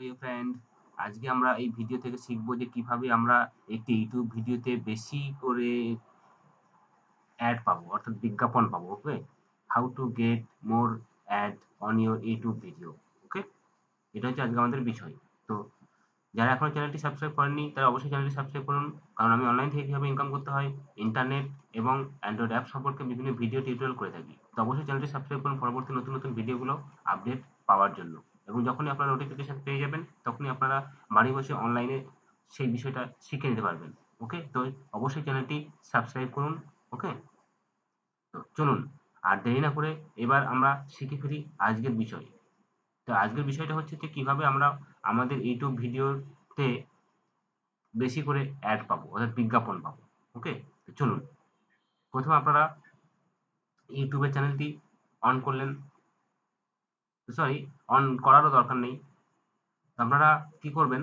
প্রিয় ফ্রেন্ড, আজকে আমরা এই ভিডিও থেকে শিখব যে কিভাবে আমরা একটি ইউটিউব ভিডিওতে বেশি করে অ্যাড পাবো অর্থাৎ বিজ্ঞাপন পাবো। Okay, how to get more ad on your YouTube video. Okay, এটা হচ্ছে আজকে আমাদের বিষয়। তো যারা এখনো চ্যানেলটি সাবস্ক্রাইব করেননি তারা অবশ্যই চ্যানেলটি সাবস্ক্রাইব করুন, কারণ আমি অনলাইন থেকে কীভাবে ইনকাম করতে হয়, ইন্টারনেট এবং অ্যান্ড্রয়েড অ্যাপ সম্পর্কে বিভিন্ন ভিডিও টিউটোরিয়াল করে থাকি। তো অবশ্যই চ্যানেলটি সাবস্ক্রাইব করুন পরবর্তী নতুন নতুন ভিডিওগুলো আপডেট পাওয়ার জন্য, এবং যখনই আপনারা নোটিফিকেশন পেয়ে যাবেন তখনই আপনারা বাড়ি বসে অনলাইনে সেই বিষয়টা শিখে নিতে পারবেন। ওকে, তো অবশ্যই চ্যানেলটি সাবস্ক্রাইব করুন। ওকে, তো চলুন আর দেরি না করে এবার আমরা শিখে ফেলি আজকের বিষয়। তো আজকের বিষয়টা হচ্ছে যে কিভাবে আমরা আমাদের ইউটিউব ভিডিওতে বেশি করে অ্যাড পাবো অর্থাৎ বিজ্ঞাপন পাবো। ওকে, তো চলুন প্রথমে আপনারা ইউটিউবের চ্যানেলটি অন করলেন, সরি, অন করারও দরকার নেই। আপনারা কি করবেন,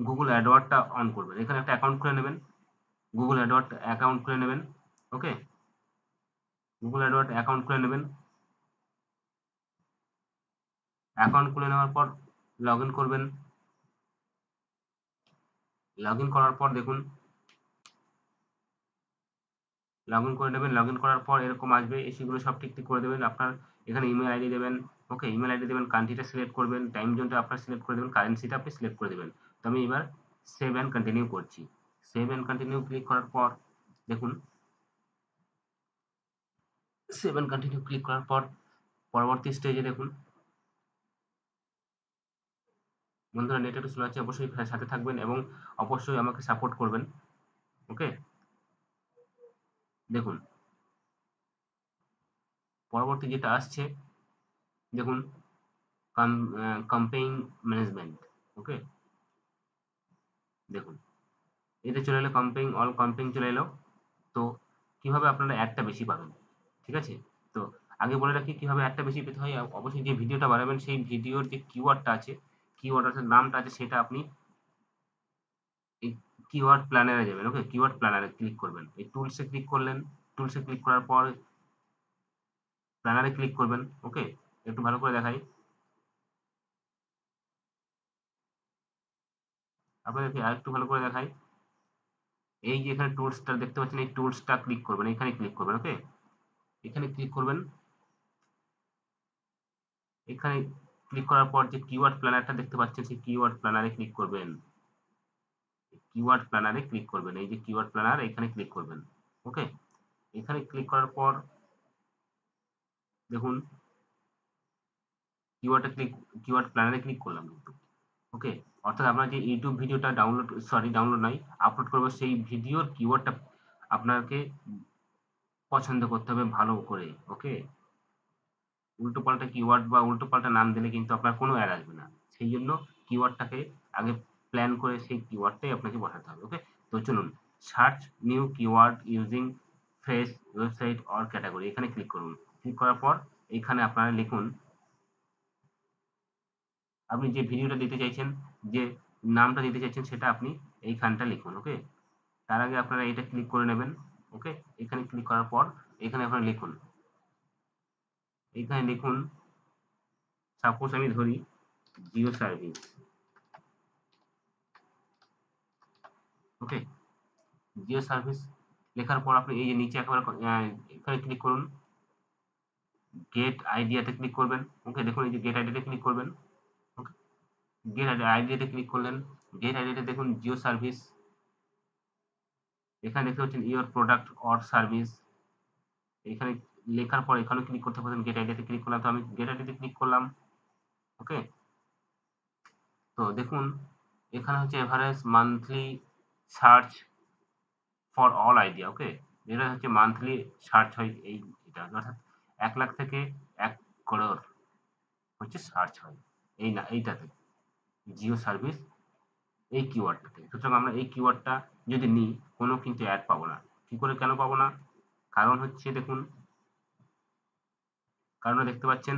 গুগল অ্যাডওয়ার্ডটা অন করবেন, এখানে একটা অ্যাকাউন্ট খুলে নেবেন, গুগল অ্যাডওয়ার্ড অ্যাকাউন্ট খুলে নেবেন। ওকে, গুগল অ্যাডওয়ার্ড অ্যাকাউন্ট খুলে নেবেন। অ্যাকাউন্ট খুলে নেওয়ার পর লগ ইন করবেন। লগ ইন করার পর দেখুন, লগ ইন করে নেবেন। লগ ইন করার পর এরকম আসবে, সেগুলো সব ঠিক করে দেবেন। আপনার এখানে ইমেল আইডি দেবেন। ওকে, ইমেল আইডি দেবেন, কান্ট্রিটা সিলেক্ট করবেন, টাইম জোনটা আপনার সিলেক্ট করে দেবেন, কারেন্সিটা আপনি সিলেক্ট করে দেবেন। তো আমি এবার সেভ অ্যান্ড কন্টিনিউ করছি। সেভ অ্যান্ড কন্টিনিউ ক্লিক করার পর দেখুন, সেভ অ্যান্ড কন্টিনিউ ক্লিক করার পর পরবর্তী স্টেজে দেখুন, বন্ধুরা নেট একটু স্লো আছে, অবশ্যই সাথে থাকবেন এবং অবশ্যই আমাকে সাপোর্ট করবেন। ওকে, দেখুন পরবর্তী যেটা আসছে, দেখুন ক্যাম্পেইন ম্যানেজমেন্ট। ওকে, দেখুন এতে চলে এলো ক্যাম্পেইন, অল ক্যাম্পেইন চলে এলো। তো কিভাবে আপনারা অ্যাডটা বেশি পাবেন, ঠিক আছে? তো আগে বলে রাখি কিভাবে অ্যাডটা বেশি পেতে হয়। অবশ্যই যে ভিডিওটা বানাবেন সেই ভিডিওর যে কিওয়ার্ডটা আছে, কিওয়ার্ড অর্থাৎ নামটা আছে, সেটা আপনি এই কিওয়ার্ড প্ল্যানারে যাবেন। ওকে, কিওয়ার্ড প্ল্যানারে ক্লিক করবেন, এই টুলসে ক্লিক করলেন, টুলসে ক্লিক করার পর প্ল্যানারে ক্লিক করবেন। ওকে, একটু ভালো করে দেখাই আপনাদেরকে, আর একটু ভালো করে দেখাই। এই যে এখানে টুলসটা দেখতে পাচ্ছেন, এই টুলসটা ক্লিক করবেন, এখানে ক্লিক করবেন। ওকে, এখানে ক্লিক করবেন। এখানে ক্লিক করার পর যে কিওয়ার্ড প্ল্যানারটা দেখতে পাচ্ছেন, সেই কিওয়ার্ড প্ল্যানারে ক্লিক করবেন। কিওয়ার্ড প্ল্যানারে ক্লিক করবেন, এই যে কিওয়ার্ড প্ল্যানার, এখানে ক্লিক করবেন। ওকে, এখানে ক্লিক করার পর দেখুন কিওয়ার্ড প্ল্যানারে ক্লিক করলাম কিন্তু। ওকে, অর্থাৎ আপনার যে ইউটিউব ভিডিওটা ডাউনলোড নয়, আপলোড করবো, সেই ভিডিওর কিওয়ার্ডটা আপনাকে পছন্দ করতে হবে ভালো করে। ওকে, উল্টোপাল্টা কিওয়ার্ড বা উল্টোপাল্টা নাম দিলে কিন্তু আপনার কোনো অ্যাড আসবে না। সেই জন্য কিওয়ার্ডটাকে আগে প্ল্যান করে সেই কিওয়ার্ডটাই আপনাকে বসাতে হবে। ওকে, তো চলুন search new keyword using fresh website or category, এখানে ক্লিক করুন। ক্লিক করার পর এখানে আপনারা লিখুন আপনি যে ভিডিওটা দিতে চাইছেন, যে নামটা দিতে চাইছেন, সেটা আপনি এইখানটা লিখুন। ওকে, তার আগে আপনারা এটা ক্লিক করে নেবেন। ওকে, এখানে ক্লিক করার পর এখানে আপনারা লিখুন, এখানে লিখুন, সাপোজ আমি ধরি জিও সার্ভিস। ওকে, জিও সার্ভিস লেখার পর আপনি এই যে নিচে একেবারে এখানে ক্লিক করুন, গেট আইডিয়াতে ক্লিক করবেন। ওকে, দেখুন এই যে গেট আইডিয়াতে ক্লিক করবেন। ওকে, গেট আইডিয়াতে ক্লিক করলেন। গেট আইডিয়াতে দেখুন জিও সার্ভিস, এখানে দেখতে পাচ্ছেন ইওর প্রোডাক্ট অর সার্ভিস, এখানে লেখার পর এখানেও ক্লিক করতে পারেন। গেট আইডিয়াতে ক্লিক করলাম, তো আমি গেট আইডিয়াতে ক্লিক করলাম। ওকে, তো দেখুন এখানে হচ্ছে average monthly search for all idea. Okay, এটা হচ্ছে মান্থলি সার্চ হয়, এটা অর্থাৎ 1 লাখ থেকে 1 করোড় হচ্ছে সার্চ হয় এই না এইটাতে, জিও সার্ভিস এই কিওয়ার্ডটাতে। সুতরাং আমরা এই কিওয়ার্ডটা যদি নিই, কোনো কিন্তু অ্যাড পাবো না। কি করে, কেন পাবো না? কারণ হচ্ছে দেখুন, কারণ দেখতে পাচ্ছেন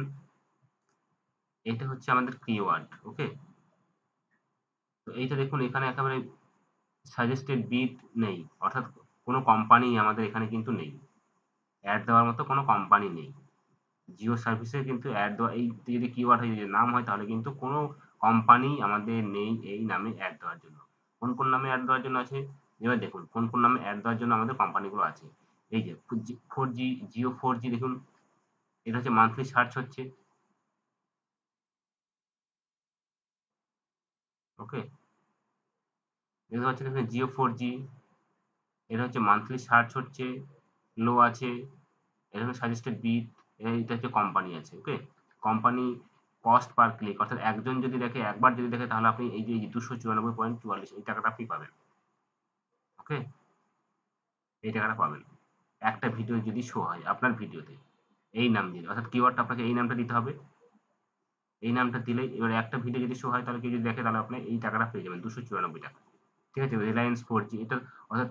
এটা হচ্ছে আমাদের কিওয়ার্ড। ওকে, তো এইটা দেখুন এখানে একেবারে সাজেস্টেড বিট নেই, অর্থাৎ কোনো কোম্পানি আমাদের এখানে কিন্তু নেই, অ্যাড দেওয়ার মতো কোনো কোম্পানি নেই। জিও সার্ভিসে কিন্তু অ্যাড দেওয়া, এই যদি কিওয়ার্ড হয়, যদি নাম হয়, তাহলে কিন্তু কোনো কোম্পানি আমাদের নেই এই নামে অ্যাড দেওয়ার জন্য। কোন কোন নামে অ্যাড দেওয়ার জন্য আছে, এবার দেখুন কোন কোন নামে অ্যাড দেওয়ার জন্য আমাদের কোম্পানিগুলো আছে। এই যে 4G, জিও 4G দেখুন, এটা হচ্ছে মান্থলি সার্চ হচ্ছে, ওকে। এটা হচ্ছে দেখুন জিও 4G, এটা হচ্ছে মান্থলি সার্চ হচ্ছে, লো আছে, এটা হচ্ছে সাজেস্টেড বিট, এটা হচ্ছে কোম্পানি আছে, ওকে। কোম্পানি কস্ট পার ক্লিক, অর্থাৎ একজন যদি দেখে, একবার যদি দেখে, তাহলে আপনি এই যে 294.44 এই টাকাটা আপনি পাবেন, ওকে। এই টাকাটা পাবেন একটা ভিডিও যদি শো হয় আপনার ভিডিওতে এই নাম দিয়ে, অর্থাৎ কিওয়ার্ডটা আপনাকে এই নামটা দিতে হবে। এই নামটা দিলেই এবার একটা ভিডিও যদি শো হয়, তাহলে কেউ যদি দেখে, তাহলে আপনি এই টাকাটা পেয়ে যাবেন, 294 টাকা, ঠিক আছে। রিলায়েন্স 4G এটা, অর্থাৎ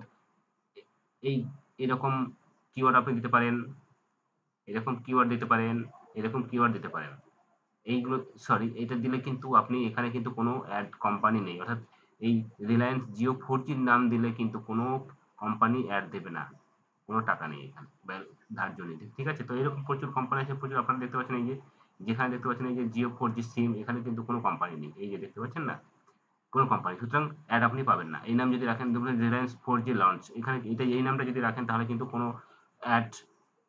এই এরকম কিওয়ার্ড আপনি দিতে পারেন, এরকম কিওয়ার্ড দিতে পারেন, এরকম কিওয়ার্ড দিতে পারেন। এইগুলো, সরি, এটা দিলে কিন্তু আপনি এখানে কিন্তু কোনো অ্যাড কোম্পানি নেই, অর্থাৎ এই রিলায়েন্স জিও 4Gর নাম দিলে কিন্তু কোনো কোম্পানি অ্যাড দেবে না, কোনো টাকা নেই এখানে ধার্য নেই, ঠিক আছে। তো এরকম প্রচুর কোম্পানি আছে, প্রচুর। আপনারা দেখতে পাচ্ছেন এই যে, যেখানে দেখতে পাচ্ছেন এই যে জিও 4G সিম, এখানে কিন্তু কোনো কোম্পানি নেই, এই যে দেখতে পাচ্ছেন না, কোনো কোম্পানি, সুতরাং অ্যাড আপনি পাবেন না। এই নাম যদি রাখেন, ধরুন রিলায়েন্স 4G লঞ্চ, এখানে এটা এই নামটা যদি রাখেন, তাহলে কিন্তু কোনো অ্যাড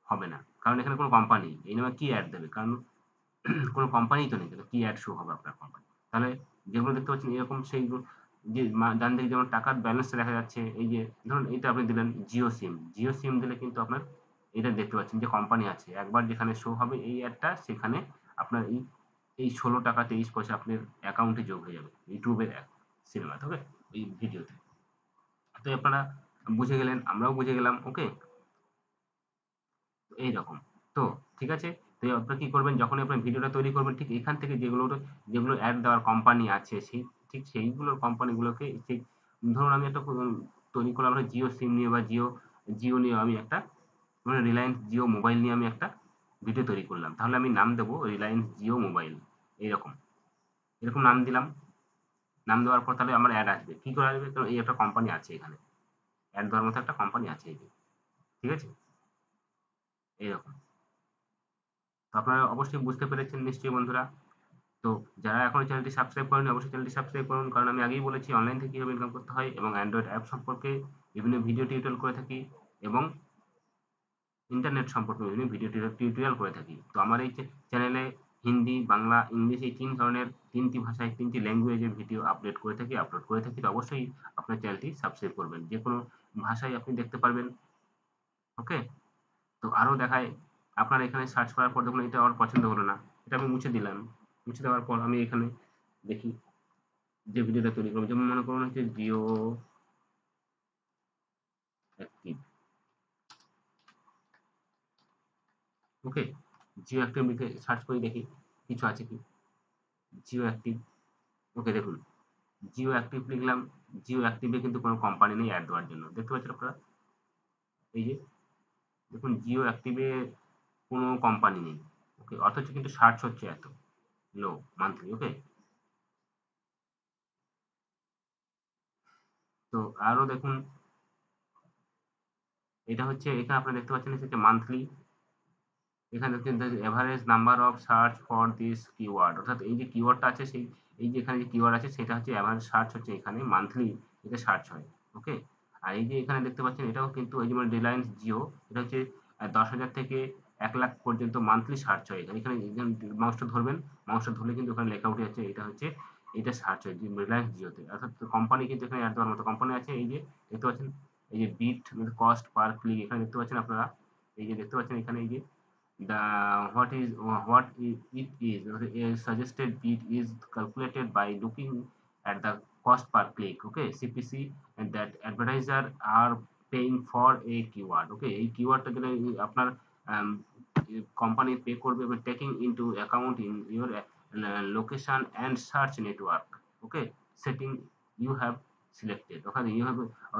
হবে না, কারণ এখানে কোনো কোম্পানি, এই নামে কি অ্যাড দেবে, কারণ কোনো কোম্পানি তো নেই, তাহলে কি অ্যাড শো হবে আপনার কোম্পানি। তাহলে যেগুলো দেখতে পাচ্ছেন এরকম, সেইগুলো যে ডান দিকে যেমন টাকার ব্যালেন্স দেখা যাচ্ছে, এই যে ধরুন এইটা আপনি দিলেন জিও সিম, জিও সিম দিলে কিন্তু আপনার এটা দেখতে পাচ্ছেন যে কোম্পানি আছে, একবার যেখানে শো হবে এই অ্যাডটা, সেখানে আপনার এই 16 টাকা 23 পয়সা আপনার অ্যাকাউন্টে যোগ হয়ে যাবে, ইউটিউবের সিনেমাতে, ওকে, এই ভিডিওতে। তো আপনারা বুঝে গেলেন, আমরাও বুঝে গেলাম, ওকে। এইরকম। তো ঠিক আছে। তো আপনারা কি করবেন, যখনই আপনার ভিডিওটা তৈরি করবেন, ঠিক এখান থেকে যেগুলো অ্যাড দেওয়ার কোম্পানি আছে, ঠিক সেইগুলোর কোম্পানিগুলোকে, ঠিক ধরুন আমি একটা তৈরি করলাম আমরা জিও সিম নিয়ে, বা জিও নিয়ে আমি একটা, মানে রিলায়েন্স জিও মোবাইল নিয়ে আমি একটা ভিডিও তৈরি করলাম, তাহলে আমি নাম দেবো রিলায়েন্স জিও মোবাইল, এইরকম, এরকম নাম দিলাম। নাম দেওয়ার পর তাহলে আমার অ্যাড আসবে, কি করে আসবে, কারণ এই একটা কোম্পানি আছে এখানে, অ্যাড দেওয়ার মতো একটা কোম্পানি আছে, এই যে, ঠিক আছে, এইরকম। তো আপনারা অবশ্যই বুঝতে পেরেছেন নিশ্চয়ই বন্ধুরা। তো যারা এখনো চ্যানেলটি সাবস্ক্রাইব করেনি, অবশ্যই চ্যানেলটি সাবস্ক্রাইব করুন, কারণ আমি আগেই বলেছি অনলাইন থেকে কিভাবে ইনকাম করতে হয়, এবং অ্যান্ড্রয়েড অ্যাপ সম্পর্কে বিভিন্ন ভিডিও টিউটোরিয়াল করে থাকি, এবং ইন্টারনেট সম্পর্কে বিভিন্ন ভিডিও টিউটোরিয়াল করে থাকি। তো আমার এই চ্যানেলে হিন্দি, বাংলা, ইংলিশ, এই 3 ধরনের 3টি ভাষায় 3টি ল্যাঙ্গুয়েজের ভিডিও আপলোড করে থাকি। তো অবশ্যই আপনার চ্যানেলটি সাবস্ক্রাইব করবেন, যে কোনো ভাষায় আপনি দেখতে পারবেন, ওকে। তো আরো দেখায়, আপনার এখানে সার্চ করার পর দেখুন এটা আমার পছন্দ হলো না, এটা আমি মুছে দিলাম। মুছে দেওয়ার পর আমি এখানে দেখি যে ভিডিওটা তৈরি করবো, যেমন মনে করুন হচ্ছে জিও অ্যাক্টিভ, ওকে। জিও অ্যাক্টিভ লিখে সার্চ করে দেখি কিছু আছে কি, জিও অ্যাক্টিভ, ওকে। দেখুন জিও অ্যাক্টিভ লিখলাম, জিও অ্যাক্টিভে কিন্তু কোনো কোম্পানি নেই অ্যাড দেওয়ার জন্য, দেখতে পাচ্ছেন আপনারা, এই যে দেখুন জিও অ্যাক্টিভে কোনো কোম্পানি নেই, ওকে, অথচ কিন্তু সার্চ হচ্ছে এত লো মান্থলি, ওকে। তো আরো দেখুন, এটা হচ্ছে, এখানে আপনারা দেখতে পাচ্ছেন হচ্ছে মান্থলি, এখানে দেখছেন average number of search for this keyword, অর্থাৎ এই যে কিওয়ার্ডটা আছে, সেই এই যে এখানে যে কিওয়ার্ড আছে, সেটা হচ্ছে এভারেজ সার্চ হচ্ছে এখানে মান্থলি, এটা সার্চ হয়, ওকে। আর এই যে এখানে দেখতে পাচ্ছেন, এটাও কিন্তু এই যেমন রিলায়েন্স জিও, এটা হচ্ছে 10,000 থেকে 1 লাখ পর্যন্ত মান্থলি সার্চ হয় এখানে। এখানে মাউসটা ধরবেন, মাউসটা ধরলে কিন্তু ওখানে লেখা উঠে যাচ্ছে, এটা হচ্ছে, এটা সার্চ হয় রিলায়েন্স জিওতে, অর্থাৎ কোম্পানি কিন্তু এখানে অ্যাড দেওয়ার মতো কোম্পানি আছে। এই যে দেখতে পাচ্ছেন, এই যে বিট কস্ট পার ক্লিক, এখানে দেখতে পাচ্ছেন আপনারা, এই যে দেখতে পাচ্ছেন এখানে, এই যে it is, a suggested bid is calculated by looking at the cost per click, okay, CPC, and that advertiser are paying for a keyword, okay। এই কিওয়ার্ডটা দিলে আপনার কোম্পানি পে করবে, taking into account in your location and search network, okay, setting you have selected, ওখানে you have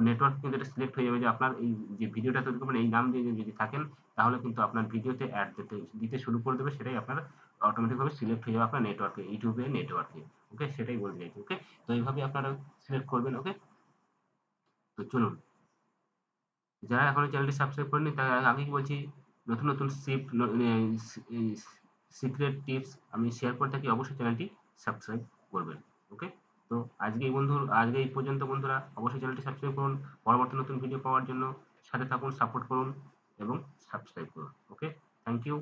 network কিন্তু এটা select হয়ে যাবে, যে আপনার এই যে ভিডিওটা তৈরি করবেন এই নাম দিয়ে যদি থাকেন, তাহলে কিন্তু আপনার ভিডিওতে অ্যাড দিতে শুরু করে দেবে, সেটাই আপনার অটোমেটিকভাবে সিলেক্ট হয়ে যাবে আপনার নেটওয়ার্কে, ইউটিউবে নেটওয়ার্কে, ওকে, সেটাই বলতে চাইছি, ওকে। তো এইভাবে আপনারা সিলেক্ট করবেন, ওকে। তো চলুন, যারা এখনো চ্যানেলটি সাবস্ক্রাইব করেনি, তারা আগে কি বলছি, নতুন নতুন সিক্রেট টিপস আমি শেয়ার করে থাকি, অবশ্যই চ্যানেলটি সাবস্ক্রাইব করবেন। ওকে, তো আজকে এই পর্যন্ত বন্ধুরা, অবশ্যই চ্যানেলটি সাবস্ক্রাইব করুন। পরবর্তী নতুন ভিডিও পাওয়ার জন্য সাথে থাকুন, সাপোর্ট করুন এবং সাবস্ক্রাইব করুন। ওকে, থ্যাংক ইউ।